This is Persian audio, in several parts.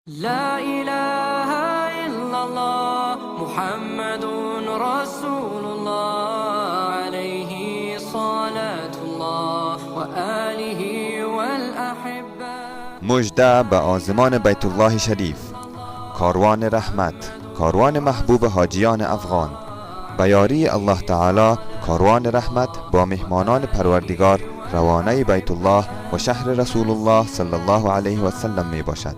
لا إله إلا الله محمد رسول الله عليه صلاة الله وآله والأحبة. مژده به آزمان بیت الله شریف، کاروان رحمت، کاروان محبوب حاجیان افغان. به یاری الله تعالی کاروان رحمت با مهمانان پروردگار روانه بیت الله و شهر رسول الله صلی الله علیه و سلم می باشد.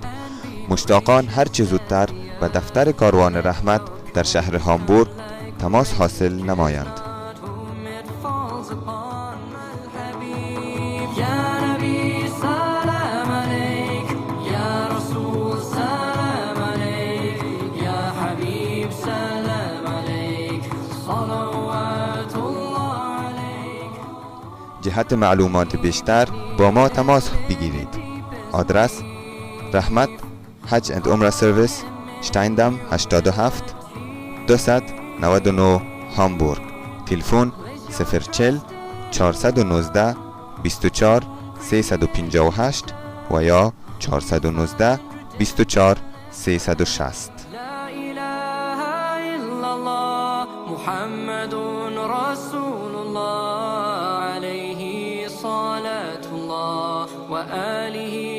مشتاقان هر چه زودتر به دفتر کاروان رحمت در شهر هامبورگ تماس حاصل نمایند. جهت معلومات بیشتر با ما تماس بگیرید. آدرس: رحمت حج اند عمره سرویس، شتایندام 87 299 هامبورگ. تلفن 040 419 24 358 و یا 419 24 360. لا إله إلا الله محمد رسول الله عليه صلاة الله وآله